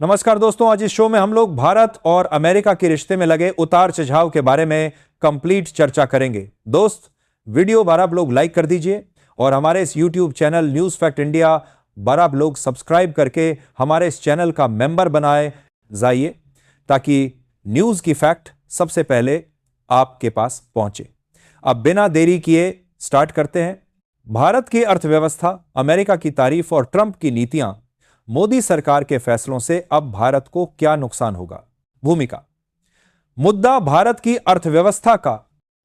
नमस्कार दोस्तों, आज इस शो में हम लोग भारत और अमेरिका के रिश्ते में लगे उतार चढ़ाव के बारे में कंप्लीट चर्चा करेंगे। दोस्त, वीडियो बार आप लोग लाइक कर दीजिए और हमारे इस YouTube channel news fact India बार आप लोग सब्सक्राइब करके हमारे इस चैनल का मेंबर बनाए जाइए ताकि न्यूज़ की फैक्ट सबसे पहले आपके पास पहुंचे। अब बिना देरी किए स्टार्ट करते हैं। भारत की अर्थव्यवस्था, अमेरिका की तारीफ और ट्रंप की नीतियां, मोदी सरकार के फैसलों से अब भारत को क्या नुकसान होगा। भूमिका, मुद्दा भारत की अर्थव्यवस्था का।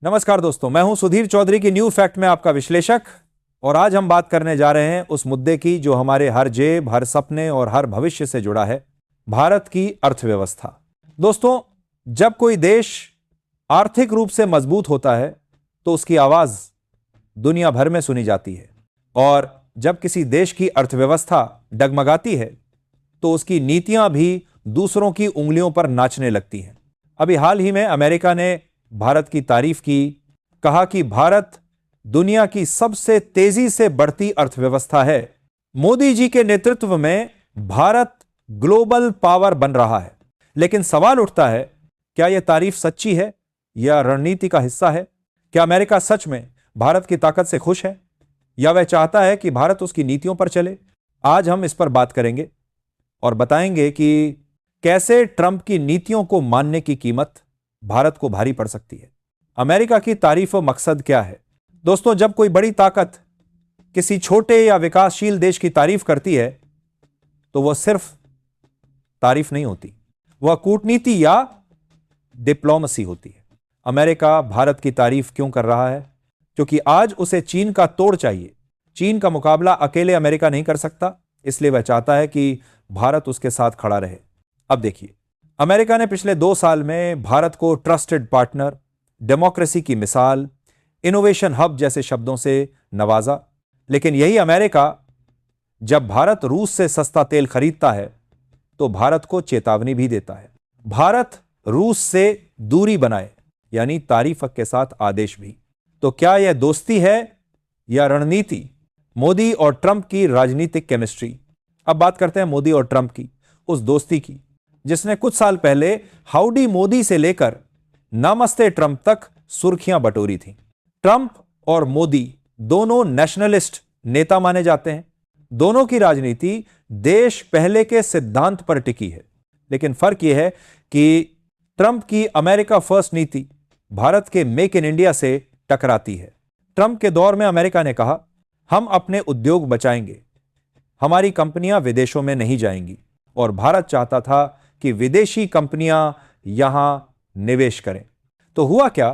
नमस्कार दोस्तों, मैं हूं सुधीर चौधरी की न्यू फैक्ट में आपका विश्लेषक और आज हम बात करने जा रहे हैं उस मुद्दे की जो हमारे हर जेब, हर सपने और हर भविष्य से जुड़ा है, भारत की अर्थव्यवस्था। दोस्तों, जब कोई देश आर्थिक रूप से मजबूत होता है तो उसकी आवाज दुनिया भर में सुनी जाती है और जब किसी देश की अर्थव्यवस्था डगमगाती है तो उसकी नीतियां भी दूसरों की उंगलियों पर नाचने लगती हैं। अभी हाल ही में अमेरिका ने भारत की तारीफ की, कहा कि भारत दुनिया की सबसे तेजी से बढ़ती अर्थव्यवस्था है। मोदी जी के नेतृत्व में भारत ग्लोबल पावर बन रहा है। लेकिन सवाल उठता है, क्या यह तारीफ सच्ची है या रणनीति का हिस्सा है? क्या अमेरिका सच में भारत की ताकत से खुश है या वह चाहता है कि भारत उसकी नीतियों पर चले? आज हम इस पर बात करेंगे और बताएंगे कि कैसे ट्रंप की नीतियों को मानने की कीमत भारत को भारी पड़ सकती है। अमेरिका की तारीफ व मकसद क्या है? दोस्तों, जब कोई बड़ी ताकत किसी छोटे या विकासशील देश की तारीफ करती है तो वह सिर्फ तारीफ नहीं होती, वह कूटनीति या डिप्लोमेसी होती है। अमेरिका भारत की तारीफ क्यों कर रहा है? क्योंकि आज उसे चीन का तोड़ चाहिए। चीन का मुकाबला अकेले अमेरिका नहीं कर सकता, इसलिए वह चाहता है कि भारत उसके साथ खड़ा रहे। अब देखिए, अमेरिका ने पिछले 2 साल में भारत को ट्रस्टेड पार्टनर, डेमोक्रेसी की मिसाल, इनोवेशन हब जैसे शब्दों से नवाजा। लेकिन यही अमेरिका जब भारत रूस से सस्ता तेल खरीदता है तो भारत को चेतावनी भी देता है। भारत रूस से दूरी बनाए, यानी तारीफ के साथ आदेश भी। तो क्या यह दोस्ती है या रणनीति? मोदी और ट्रंप की राजनीतिक केमिस्ट्री। अब बात करते हैं मोदी और ट्रंप की, उस दोस्ती की जिसने कुछ साल पहले हाउडी मोदी से लेकर नमस्ते ट्रंप तक सुर्खियां बटोरी थी। ट्रंप और मोदी दोनों नेशनलिस्ट नेता माने जाते हैं। दोनों की राजनीति देश पहले के सिद्धांत पर टिकी है। लेकिन फर्क यह है कि ट्रंप की अमेरिका फर्स्ट नीति भारत के मेक इन इंडिया से टकराती है। ट्रंप के दौर में अमेरिका ने कहा, हम अपने उद्योग बचाएंगे, हमारी कंपनियां विदेशों में नहीं जाएंगी, और भारत चाहता था कि विदेशी कंपनियां यहां निवेश करें। तो हुआ क्या?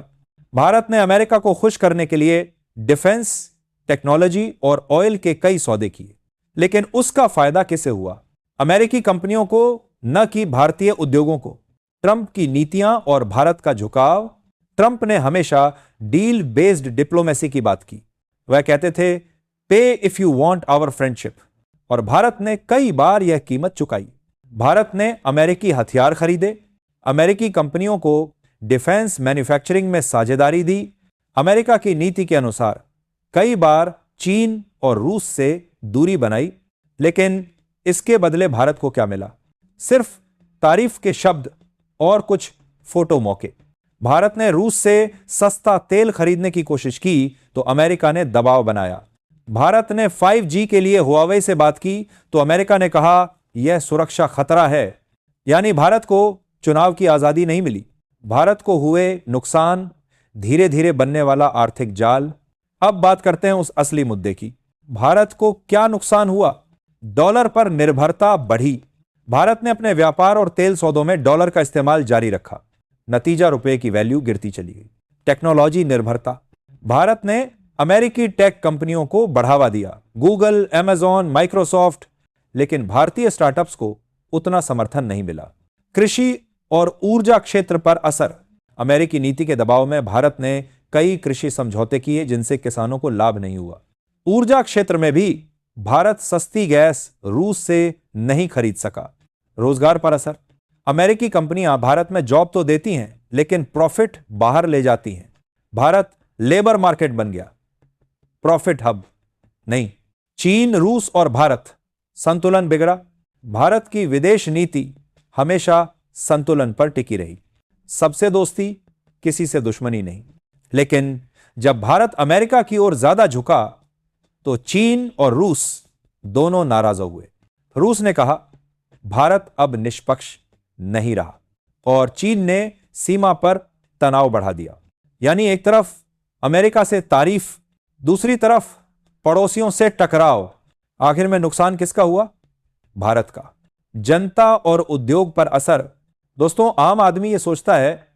भारत ने अमेरिका को खुश करने के लिए डिफेंस, टेक्नोलॉजी और ऑयल के कई सौदे किए। लेकिन उसका फायदा किसे हुआ? अमेरिकी कंपनियों को, न कि भारतीय उद्योगों को। ट्रंप की नीतियां और भारत का झुकाव। ट्रंप ने हमेशा डील बेस्ड डिप्लोमेसी की बात की। वह कहते थे, पे if you want our friendship, और भारत ने कई बार यह कीमत चुकाई। भारत ने अमेरिकी हथियार खरीदे, अमेरिकी कंपनियों को डिफेंस मैन्युफैक्चरिंग में साझेदारी दी। अमेरिका की नीति के अनुसार कई बार चीन और रूस से दूरी बनाई। लेकिन इसके बदले भारत को क्या मिला? सिर्फ तारीफ के शब्द और कुछ फोटो मौके। भारत ने रूस से सस्ता तेल खरीदने की कोशिश की तो अमेरिका ने दबाव बनाया। भारत ने 5G के लिए हुआवे से बात की तो अमेरिका ने कहा, यह सुरक्षा खतरा है। यानी भारत को चुनाव की आजादी नहीं मिली। भारत को हुए नुकसान, धीरे धीरे बनने वाला आर्थिक जाल। अब बात करते हैं उस असली मुद्दे की। भारत को क्या नुकसान हुआ? डॉलर पर निर्भरता बढ़ी। भारत ने अपने व्यापार और तेल सौदों में डॉलर का इस्तेमाल जारी रखा। नतीजा, रुपए की वैल्यू गिरती चली गई। टेक्नोलॉजी निर्भरता। भारत ने अमेरिकी टेक कंपनियों को बढ़ावा दिया, गूगल, अमेजॉन, माइक्रोसॉफ्ट। लेकिन भारतीय स्टार्टअप्स को उतना समर्थन नहीं मिला। कृषि और ऊर्जा क्षेत्र पर असर। अमेरिकी नीति के दबाव में भारत ने कई कृषि समझौते किए जिनसे किसानों को लाभ नहीं हुआ। ऊर्जा क्षेत्र में भी भारत सस्ती गैस रूस से नहीं खरीद सका। रोजगार पर असर। अमेरिकी कंपनियां भारत में जॉब तो देती हैं लेकिन प्रॉफिट बाहर ले जाती हैं। भारत लेबर मार्केट बन गया, प्रॉफिट हब नहीं। चीन, रूस और भारत, संतुलन बिगड़ा। भारत की विदेश नीति हमेशा संतुलन पर टिकी रही। सबसे दोस्ती, किसी से दुश्मनी नहीं। लेकिन जब भारत अमेरिका की ओर ज्यादा झुका तो चीन और रूस दोनों नाराज हुए। रूस ने कहा भारत अब निष्पक्ष नहीं रहा और चीन ने सीमा पर तनाव बढ़ा दिया। यानी एक तरफ अमेरिका से तारीफ, दूसरी तरफ पड़ोसियों से टकराव। आखिर में नुकसान किसका हुआ? भारत का। जनता और उद्योग पर असर। दोस्तों, आम आदमी यह सोचता है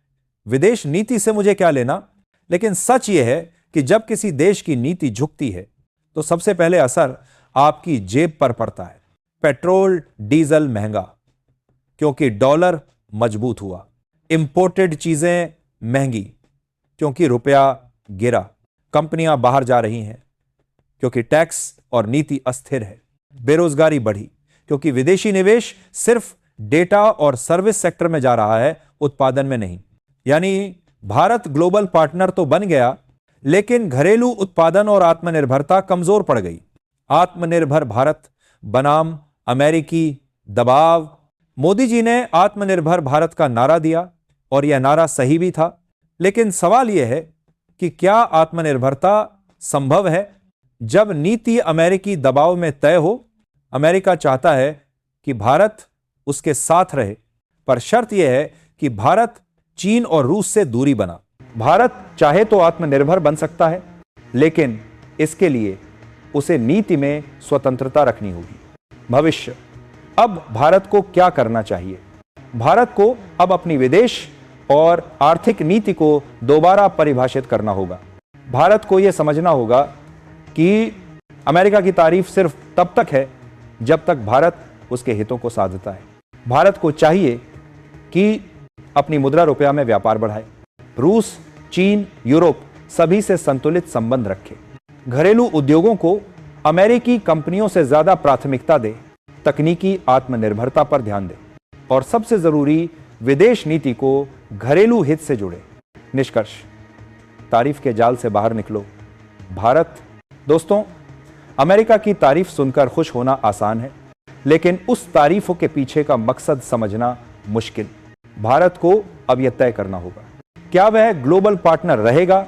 विदेश नीति से मुझे क्या लेना, लेकिन सच यह है कि जब किसी देश की नीति झुकती है तो सबसे पहले असर आपकी जेब पर पड़ता है। पेट्रोल डीजल महंगा क्योंकि डॉलर मजबूत हुआ। इंपोर्टेड चीजें महंगी क्योंकि रुपया गिरा। कंपनियां बाहर जा रही हैं क्योंकि टैक्स और नीति अस्थिर है। बेरोजगारी बढ़ी क्योंकि विदेशी निवेश सिर्फ डेटा और सर्विस सेक्टर में जा रहा है, उत्पादन में नहीं। यानी भारत ग्लोबल पार्टनर तो बन गया, लेकिन घरेलू उत्पादन और आत्मनिर्भरता कमजोर पड़ गई। आत्मनिर्भर भारत बनाम अमेरिकी दबाव। मोदी जी ने आत्मनिर्भर भारत का नारा दिया और यह नारा सही भी था, लेकिन सवाल यह है कि क्या आत्मनिर्भरता संभव है जब नीति अमेरिकी दबाव में तय हो? अमेरिका चाहता है कि भारत उसके साथ रहे, पर शर्त यह है कि भारत चीन और रूस से दूरी बना। भारत चाहे तो आत्मनिर्भर बन सकता है, लेकिन इसके लिए उसे नीति में स्वतंत्रता रखनी होगी। भविष्य। अब भारत को क्या करना चाहिए? भारत को अब अपनी विदेश और आर्थिक नीति को दोबारा परिभाषित करना होगा। भारत को यह समझना होगा कि अमेरिका की तारीफ सिर्फ तब तक है जब तक भारत उसके हितों को साधता है। भारत को चाहिए कि अपनी मुद्रा रुपया में व्यापार बढ़ाए, रूस, चीन, यूरोप सभी से संतुलित संबंध रखे, घरेलू उद्योगों को अमेरिकी कंपनियों से ज्यादा प्राथमिकता दे, तकनीकी आत्मनिर्भरता पर ध्यान दे और सबसे जरूरी विदेश नीति को घरेलू हित से जुड़े। निष्कर्ष। तारीफ के जाल से बाहर निकलो। भारत। दोस्तों, अमेरिका की तारीफ सुनकर खुश होना आसान है, लेकिन उस तारीफों के पीछे का मकसद समझना मुश्किल। भारत को अब यह तय करना होगा, क्या वह ग्लोबल पार्टनर रहेगा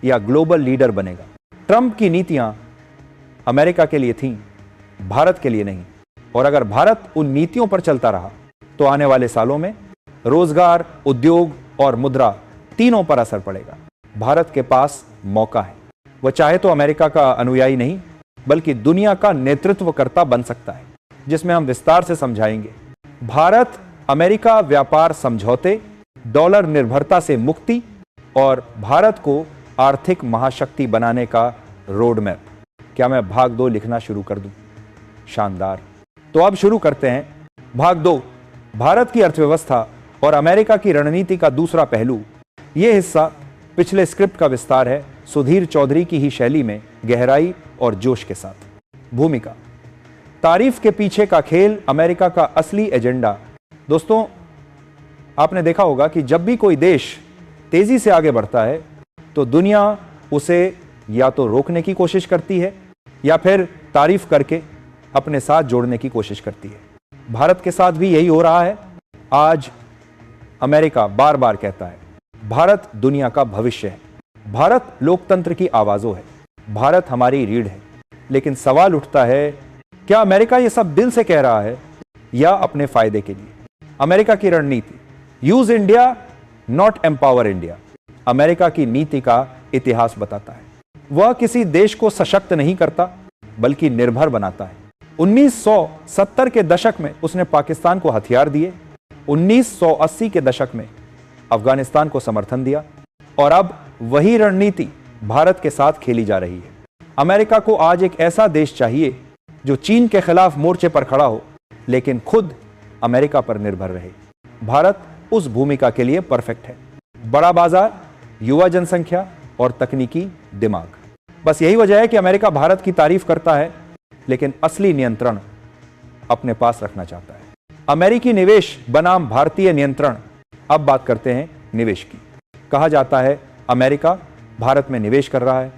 या ग्लोबल लीडर बनेगा। ट्रंप की नीतियां अमेरिका के लिए थीं, भारत के लिए नहीं। और अगर भारत उन नीतियों पर चलता रहा तो आने वाले सालों में रोजगार, उद्योग और मुद्रा तीनों पर असर पड़ेगा। भारत के पास मौका है। वह चाहे तो अमेरिका का अनुयायी नहीं, बल्कि दुनिया का नेतृत्वकर्ता बन सकता है, जिसमें हम विस्तार से समझाएंगे भारत अमेरिका व्यापार समझौते, डॉलर निर्भरता से मुक्ति और भारत को आर्थिक महाशक्ति बनाने का रोड मैप। क्या मैं भाग 2 लिखना शुरू कर दूं? शानदार। तो अब शुरू करते हैं भाग 2, भारत की अर्थव्यवस्था और अमेरिका की रणनीति का दूसरा पहलू। यह हिस्सा पिछले स्क्रिप्ट का विस्तार है, सुधीर चौधरी की ही शैली में, गहराई और जोश के साथ। भूमिका। तारीफ के पीछे का खेल, अमेरिका का असली एजेंडा। दोस्तों, आपने देखा होगा कि जब भी कोई देश तेजी से आगे बढ़ता है तो दुनिया उसे या तो रोकने की कोशिश करती है या फिर तारीफ करके अपने साथ जोड़ने की कोशिश करती है। भारत के साथ भी यही हो रहा है। आज अमेरिका बार बार कहता है भारत दुनिया का भविष्य है, भारत लोकतंत्र की आवाज़ों है, भारत हमारी रीढ़ है। लेकिन सवाल उठता है, क्या अमेरिका ये सब दिल से कह रहा है या अपने फायदे के लिए? अमेरिका की रणनीति, use India not empower India, America की नीति का इतिहास बताता है। वह किसी देश को सशक्त नहीं करता, बल्कि निर्भर बनाता है। 1970 के दशक में उसने पाकिस्तान को हथियार दिए, 1980 के दशक में अफगानिस्तान को समर्थन दिया और अब वही रणनीति भारत के साथ खेली जा रही है। अमेरिका को आज एक ऐसा देश चाहिए जो चीन के खिलाफ मोर्चे पर खड़ा हो, लेकिन खुद अमेरिका पर निर्भर रहे। भारत उस भूमिका के लिए परफेक्ट है। बड़ा बाजार, युवा जनसंख्या और तकनीकी दिमाग। बस यही वजह है कि अमेरिका भारत की तारीफ करता है, लेकिन असली नियंत्रण अपने पास रखना चाहता है। अमेरिकी निवेश बनाम भारतीय नियंत्रण। अब बात करते हैं निवेश की। कहा जाता है अमेरिका भारत में निवेश कर रहा है,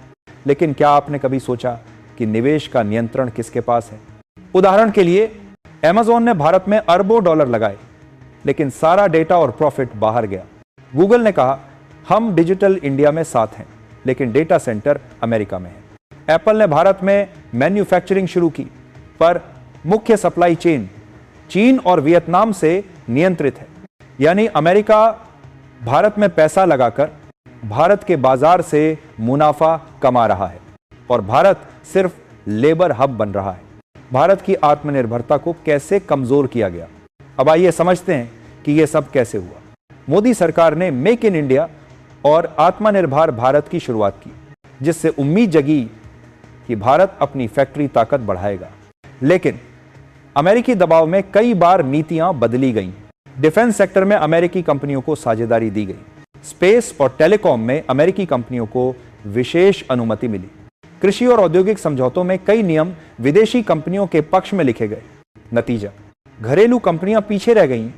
लेकिन क्या आपने कभी सोचा कि निवेश का नियंत्रण किसके पास है? उदाहरण के लिए Amazon ने भारत में अरबों डॉलर लगाए, लेकिन सारा डेटा और प्रॉफिट बाहर गया। गूगल ने कहा हम डिजिटल इंडिया में साथ हैं, लेकिन डेटा सेंटर अमेरिका में है। एप्पल ने भारत में मैन्युफैक्चरिंग शुरू की, पर मुख्य सप्लाई चेन चीन और वियतनाम से नियंत्रित है। यानी अमेरिका भारत में पैसा लगाकर भारत के बाजार से मुनाफा कमा रहा है और भारत सिर्फ लेबर हब बन रहा है। भारत की आत्मनिर्भरता को कैसे कमजोर किया गया? अब आइए समझते हैं कि यह सब कैसे हुआ। मोदी सरकार ने मेक इन इंडिया और आत्मनिर्भर भारत की शुरुआत की, जिससे उम्मीद जगी कि भारत अपनी फैक्ट्री ताकत बढ़ाएगा। लेकिन अमेरिकी दबाव में कई बार नीतियां बदली गईं। डिफेंस सेक्टर में अमेरिकी कंपनियों को साझेदारी दी गई। स्पेस और टेलीकॉम में अमेरिकी कंपनियों को विशेष अनुमति मिली। कृषि और औद्योगिक समझौतों में कई नियम विदेशी कंपनियों के पक्ष में लिखे गए। नतीजा, घरेलू कंपनियां पीछे रह गईं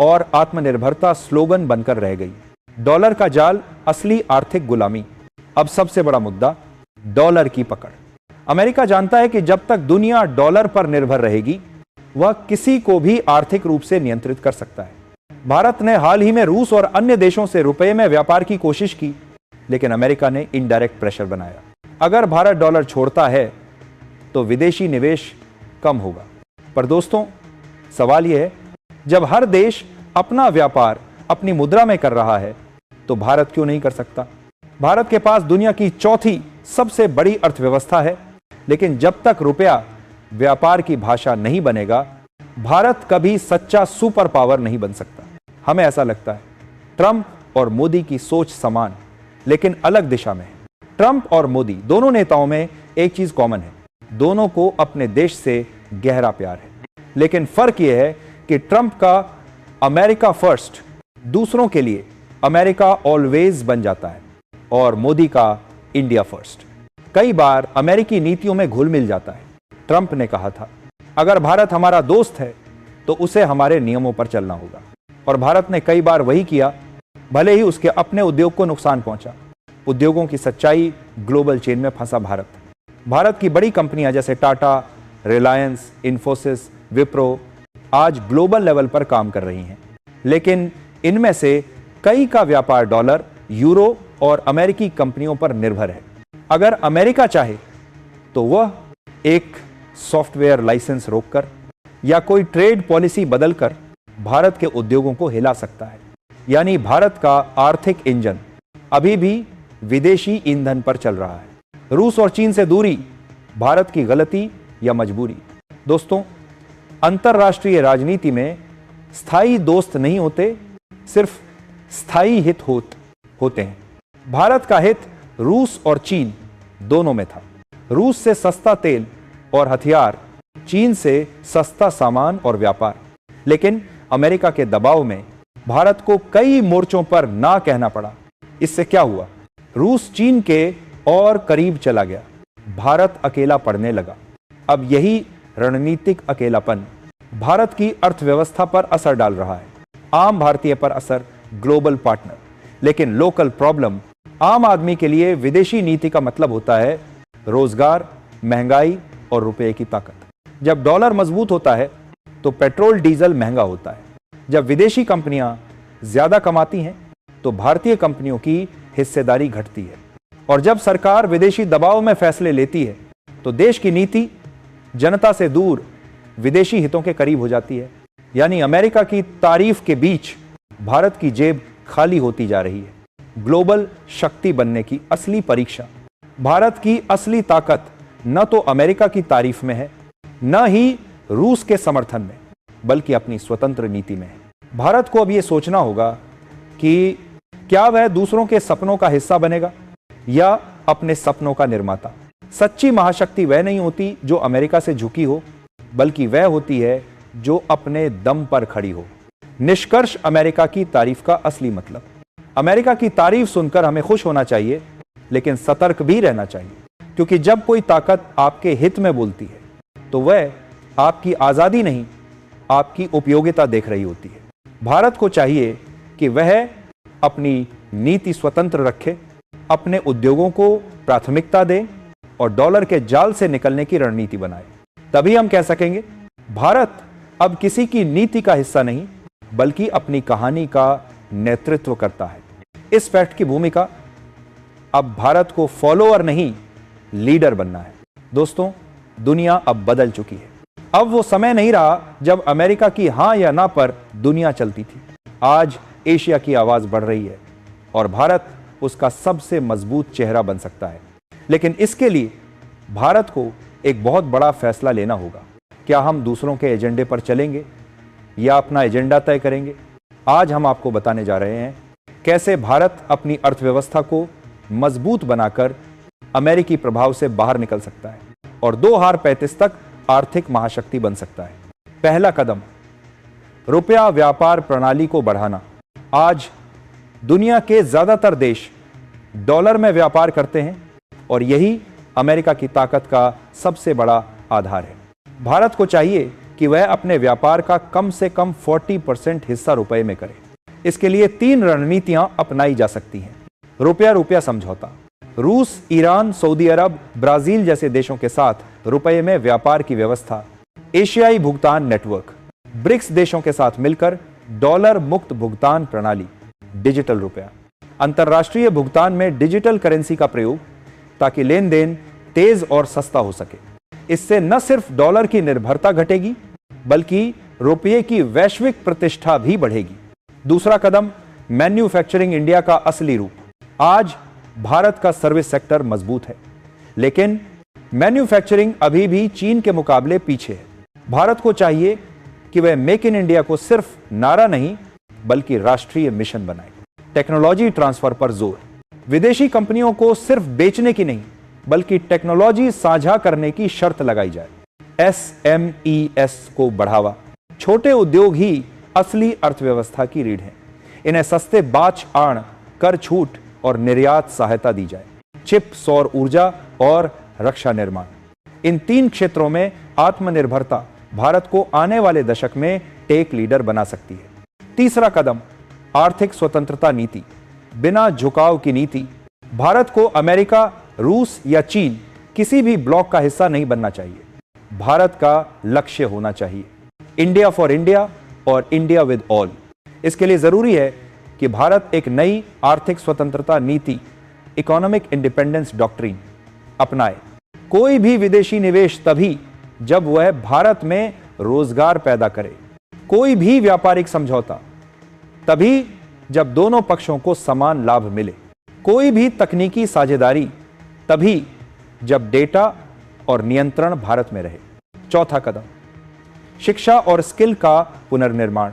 और आत्मनिर्भरता स्लोगन बनकर रह गई। डॉलर का जाल, असली आर्थिक गुलामी। अब सबसे बड़ा मुद्दा, डॉलर की पकड़। अमेरिका जानता है कि जब तक दुनिया डॉलर पर निर्भर रहेगी, वह किसी को भी आर्थिक रूप से नियंत्रित कर सकता है। भारत ने हाल ही में रूस और अन्य देशों से रुपए में व्यापार की कोशिश की, लेकिन अमेरिका ने इनडायरेक्ट प्रेशर बनाया। अगर भारत डॉलर छोड़ता है तो विदेशी निवेश कम होगा। पर दोस्तों, सवाल यह है, जब हर देश अपना व्यापार अपनी मुद्रा में कर रहा है, तो भारत क्यों नहीं कर सकता? भारत के पास दुनिया की चौथी सबसे बड़ी अर्थव्यवस्था है, लेकिन जब तक रुपया व्यापार की भाषा नहीं बनेगा, भारत कभी सच्चा सुपर पावर नहीं बन सकता। हमें ऐसा लगता है ट्रंप और मोदी की सोच समान, लेकिन अलग दिशा में है। ट्रंप और मोदी दोनों नेताओं में एक चीज कॉमन है, दोनों को अपने देश से गहरा प्यार है। लेकिन फर्क यह है कि ट्रंप का अमेरिका फर्स्ट दूसरों के लिए अमेरिका ऑलवेज बन जाता है और मोदी का इंडिया फर्स्ट कई बार अमेरिकी नीतियों में घुल मिल जाता है। ट्रंप ने कहा था, अगर भारत हमारा दोस्त है तो उसे हमारे नियमों पर चलना होगा, और भारत ने कई बार वही किया, भले ही उसके अपने उद्योग को नुकसान पहुंचा। उद्योगों की सच्चाई, ग्लोबल चेन में फंसा भारत। भारत की बड़ी कंपनियां जैसे टाटा, रिलायंस, इन्फोसिस, विप्रो आज ग्लोबल लेवल पर काम कर रही हैं, लेकिन इनमें से कई का व्यापार डॉलर, यूरो और अमेरिकी कंपनियों पर निर्भर है। अगर अमेरिका चाहे तो वह एक सॉफ्टवेयर लाइसेंस रोककर या कोई ट्रेड पॉलिसी बदलकर भारत के उद्योगों को हिला सकता है। यानी भारत का आर्थिक इंजन अभी भी विदेशी ईंधन पर चल रहा है। रूस और चीन से दूरी भारत की गलती या मजबूरी? दोस्तों, अंतरराष्ट्रीय राजनीति में स्थायी दोस्त नहीं होते, सिर्फ स्थायी हित होते हैं। भारत का हित रूस और चीन दोनों में था। रूस से सस्ता तेल और हथियार, चीन से सस्ता सामान और व्यापार। लेकिन अमेरिका के दबाव में भारत को कई मोर्चों पर ना कहना पड़ा। इससे क्या हुआ? रूस चीन के और करीब चला गया, भारत अकेला पड़ने लगा। अब यही रणनीतिक अकेलापन भारत की अर्थव्यवस्था पर असर डाल रहा है। आम भारतीय पर असर, ग्लोबल पार्टनर, लेकिन लोकल प्रॉब्लम। आम आदमी के लिए विदेशी नीति का मतलब होता है रोजगार, महंगाई और रुपए की ताकत। जब डॉलर मजबूत होता है तो पेट्रोल डीजल महंगा होता है। जब विदेशी कंपनियां ज्यादा कमाती हैं तो भारतीय कंपनियों की हिस्सेदारी घटती है। और जब सरकार विदेशी दबाव में फैसले लेती है तो देश की नीति जनता से दूर विदेशी हितों के करीब हो जाती है। यानी अमेरिका की तारीफ के बीच भारत की जेब खाली होती जा रही है। ग्लोबल शक्ति बनने की असली परीक्षा। भारत की असली ताकत न तो अमेरिका की तारीफ में है, न ही रूस के समर्थन में, बल्कि अपनी स्वतंत्र नीति में है। भारत को अब यह सोचना होगा कि क्या वह दूसरों के सपनों का हिस्सा बनेगा या अपने सपनों का निर्माता। सच्ची महाशक्ति वह नहीं होती जो अमेरिका से झुकी हो, बल्कि वह होती है जो अपने दम पर खड़ी हो। निष्कर्ष, अमेरिका की तारीफ का असली मतलब। अमेरिका की तारीफ सुनकर हमें खुश होना चाहिए, लेकिन सतर्क भी रहना चाहिए, क्योंकि जब कोई ताकत आपके हित में बोलती है तो वह आपकी आजादी नहीं, आपकी उपयोगिता देख रही होती है। भारत को चाहिए कि वह अपनी नीति स्वतंत्र रखे, अपने उद्योगों को प्राथमिकता दे और डॉलर के जाल से निकलने की रणनीति बनाए। तभी हम कह सकेंगे भारत अब किसी की नीति का हिस्सा नहीं बल्कि अपनी कहानी का नेतृत्व करता है। इस फैक्ट की भूमिका अब भारत को फॉलोअर नहीं लीडर बनना है। दोस्तों, दुनिया अब बदल चुकी है। अब वो समय नहीं रहा जब अमेरिका की हां या ना पर दुनिया चलती थी। आज एशिया की आवाज बढ़ रही है और भारत उसका सबसे मजबूत चेहरा बन सकता है। लेकिन इसके लिए भारत को एक बहुत बड़ा फैसला लेना होगा। क्या हम दूसरों के एजेंडे पर चलेंगे या अपना एजेंडा तय करेंगे? आज हम आपको बताने जा रहे हैं कैसे भारत अपनी अर्थव्यवस्था को मजबूत बनाकर अमेरिकी प्रभाव से बाहर निकल सकता है और 2035 तक आर्थिक महाशक्ति बन सकता है। पहला कदम, रुपया व्यापार प्रणाली को बढ़ाना। आज दुनिया के ज्यादातर देश डॉलर में व्यापार करते हैं और यही अमेरिका की ताकत का सबसे बड़ा आधार है। भारत को चाहिए कि वह अपने व्यापार का कम से कम 40% हिस्सा रुपए में करे। इसके लिए 3 रणनीतियां अपनाई जा सकती हैं। रुपया रुपया समझौता। रूस, ईरान, सऊदी अरब, ब्राजील जैसे देशों के साथ रुपये में व्यापार की व्यवस्था। एशियाई भुगतान नेटवर्क। ब्रिक्स देशों के साथ मिलकर डॉलर मुक्त भुगतान प्रणाली, डिजिटल रुपया। अंतर्राष्ट्रीय भुगतान में डिजिटल करेंसी का प्रयोग ताकि लेन देन तेज और सस्ता हो सके। इससे न सिर्फ डॉलर की निर्भरता घटेगी बल्कि रुपये की वैश्विक प्रतिष्ठा भी बढ़ेगी। दूसरा कदम, मैन्युफैक्चरिंग इंडिया का असली रूप। आज भारत का सर्विस सेक्टर मजबूत है लेकिन मैन्युफैक्चरिंग अभी भी चीन के मुकाबले पीछे है। भारत को चाहिए कि वह मेक इन इंडिया को सिर्फ नारा नहीं बल्कि राष्ट्रीय मिशन बनाए। टेक्नोलॉजी ट्रांसफर पर जोर। विदेशी कंपनियों को सिर्फ बेचने की नहीं बल्कि टेक्नोलॉजी साझा करने की शर्त लगाई जाए। SMES को बढ़ावा। छोटे उद्योग ही असली अर्थव्यवस्था की रीढ़ हैं। इन्हें सस्ते बाच आण, कर छूट और निर्यात सहायता दी जाए। चिप, सौर ऊर्जा और रक्षा निर्माण। इन 3 क्षेत्रों में आत्मनिर्भरता भारत को आने वाले दशक में टेक लीडर बना सकती है। तीसरा कदम, आर्थिक स्वतंत्रता नीति। बिना झुकाव की नीति। भारत को अमेरिका, रूस या चीन किसी भी ब्लॉक का हिस्सा नहीं बनना चाहिए। भारत का लक्ष्य होना चाहिए इंडिया फॉर इंडिया और इंडिया विद ऑल। इसके लिए जरूरी है कि भारत एक नई आर्थिक स्वतंत्रता नीति, इकोनॉमिक इंडिपेंडेंस डॉक्ट्रिन अपनाए। कोई भी विदेशी निवेश तभी जब वह भारत में रोजगार पैदा करे। कोई भी व्यापारिक समझौता तभी जब दोनों पक्षों को समान लाभ मिले। कोई भी तकनीकी साझेदारी तभी जब डेटा और नियंत्रण भारत में रहे। चौथा कदम, शिक्षा और स्किल का पुनर्निर्माण।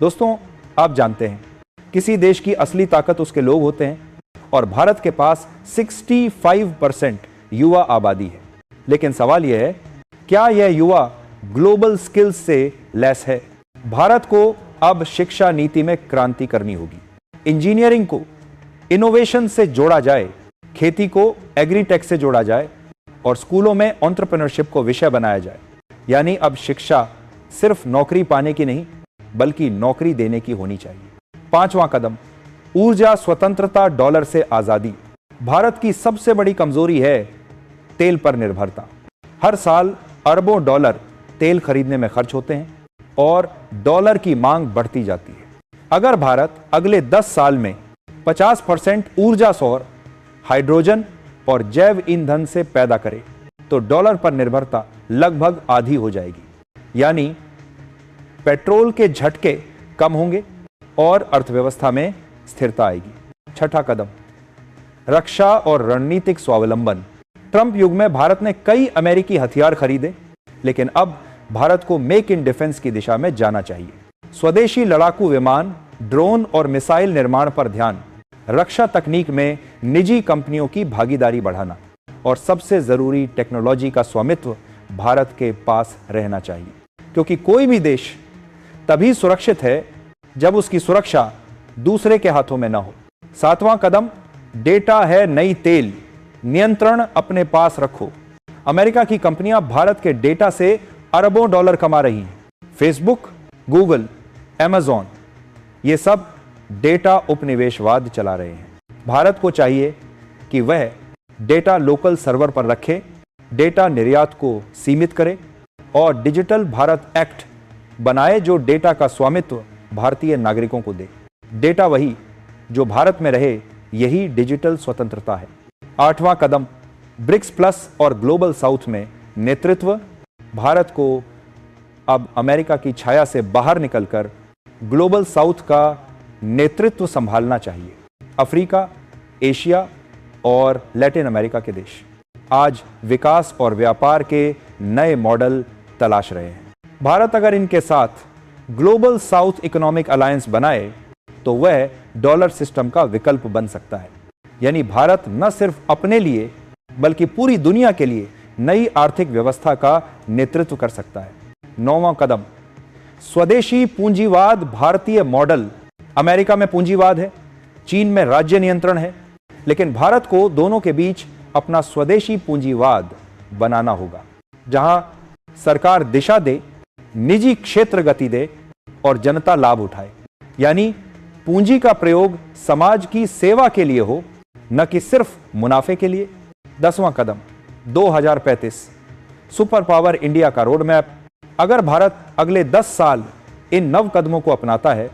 दोस्तों, आप जानते हैं किसी देश की असली ताकत उसके लोग होते हैं और भारत के पास 65% युवा आबादी है। लेकिन सवाल यह है, क्या यह युवा ग्लोबल स्किल्स से लैस है? भारत को अब शिक्षा नीति में क्रांति करनी होगी। इंजीनियरिंग को इनोवेशन से जोड़ा जाए, खेती को एग्रीटेक से जोड़ा जाए और स्कूलों में एंटरप्रेन्योरशिप को विषय बनाया जाए। यानी अब शिक्षा सिर्फ नौकरी पाने की नहीं बल्कि नौकरी देने की होनी चाहिए। पांचवां कदम, ऊर्जा स्वतंत्रता, डॉलर से आजादी। भारत की सबसे बड़ी कमजोरी है तेल पर निर्भरता। हर साल अरबों डॉलर तेल खरीदने में खर्च होते हैं और डॉलर की मांग बढ़ती जाती है। अगर भारत अगले 10 साल में 50% ऊर्जा सौर, हाइड्रोजन और जैव ईंधन से पैदा करे तो डॉलर पर निर्भरता लगभग आधी हो जाएगी। यानी पेट्रोल के झटके कम होंगे और अर्थव्यवस्था में स्थिरता आएगी। छठा कदम, रक्षा और रणनीतिक स्वावलंबन। ट्रंप युग में भारत ने कई अमेरिकी हथियार खरीदे लेकिन अब भारत को मेक इन डिफेंस की दिशा में जाना चाहिए। स्वदेशी लड़ाकू विमान, ड्रोन और मिसाइल निर्माण पर ध्यान, रक्षा तकनीक में निजी कंपनियों की भागीदारी बढ़ाना और सबसे जरूरी टेक्नोलॉजी का स्वामित्व भारत के पास रहना चाहिए। क्योंकि कोई भी देश तभी सुरक्षित है जब उसकी सुरक्षा दूसरे के हाथों में न हो। सातवां कदम, डेटा है नई तेल, नियंत्रण अपने पास रखो। अमेरिका की कंपनियां भारत के डेटा से अरबों डॉलर कमा रही हैं। फेसबुक, गूगल, अमेज़न, ये सब डेटा उपनिवेशवाद चला रहे हैं। भारत को चाहिए कि वह डेटा लोकल सर्वर पर रखे, डेटा निर्यात को सीमित करे और डिजिटल भारत एक्ट बनाए जो डेटा का स्वामित्व भारतीय नागरिकों को दे। डेटा वही जो भारत में रहे, यही डिजिटल स्वतंत्रता है। 8वां कदम, ब्रिक्स प्लस और ग्लोबल साउथ में नेतृत्व। भारत को अब अमेरिका की छाया से बाहर निकलकर ग्लोबल साउथ का नेतृत्व संभालना चाहिए। अफ्रीका, एशिया और लैटिन अमेरिका के देश आज विकास और व्यापार के नए मॉडल तलाश रहे हैं। भारत अगर इनके साथ ग्लोबल साउथ इकोनॉमिक अलायंस बनाए तो वह डॉलर सिस्टम का विकल्प बन सकता है। यानी भारत न सिर्फ अपने लिए बल्कि पूरी दुनिया के लिए नई आर्थिक व्यवस्था का नेतृत्व कर सकता है। 9वां कदम, स्वदेशी पूंजीवाद भारतीय मॉडल। अमेरिका में पूंजीवाद है, चीन में राज्य नियंत्रण है, लेकिन भारत को दोनों के बीच अपना स्वदेशी पूंजीवाद बनाना होगा, जहां सरकार दिशा दे, निजी क्षेत्र गति दे और जनता लाभ उठाए। यानी पूंजी का प्रयोग समाज की सेवा के लिए हो, न कि सिर्फ मुनाफे के लिए। 10वां कदम, 2035 सुपर पावर इंडिया का रोड मैप। अगर भारत अगले 10 साल इन नव कदमों को अपनाता है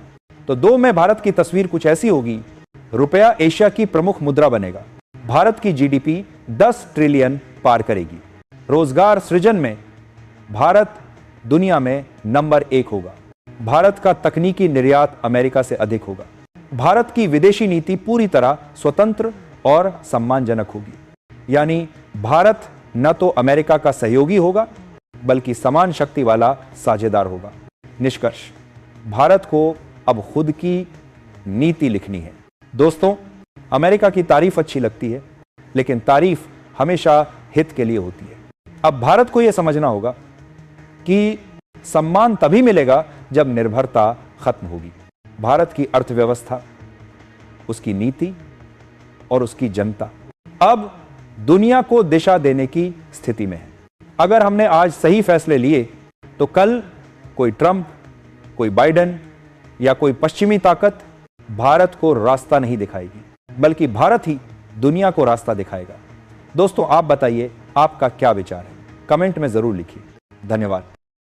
तो 2 में भारत की तस्वीर कुछ ऐसी होगी। रुपया एशिया की प्रमुख मुद्रा बनेगा, भारत की जीडीपी 10 ट्रिलियन पार करेगी, रोजगार सृजन में भारत दुनिया में नंबर 1 होगा, भारत का तकनीकी निर्यात अमेरिका से अधिक होगा, भारत की विदेशी नीति पूरी तरह स्वतंत्र और सम्मानजनक होगी। यानी भारत न तो अमेरिका का सहयोगी होगा बल्कि समान शक्ति वाला साझेदार होगा। निष्कर्ष, भारत को अब खुद की नीति लिखनी है। दोस्तों, अमेरिका की तारीफ अच्छी लगती है, लेकिन तारीफ हमेशा हित के लिए होती है। अब भारत को यह समझना होगा कि सम्मान तभी मिलेगा जब निर्भरता खत्म होगी। भारत की अर्थव्यवस्था, उसकी नीति और उसकी जनता अब दुनिया को दिशा देने की स्थिति में है। अगर हमने आज सही फैसले लिए तो कल कोई ट्रंप, कोई बाइडेन या कोई पश्चिमी ताकत भारत को रास्ता नहीं दिखाएगी, बल्कि भारत ही दुनिया को रास्ता दिखाएगा। दोस्तों, आप बताइए आपका क्या विचार है, कमेंट में जरूर लिखिए। धन्यवाद।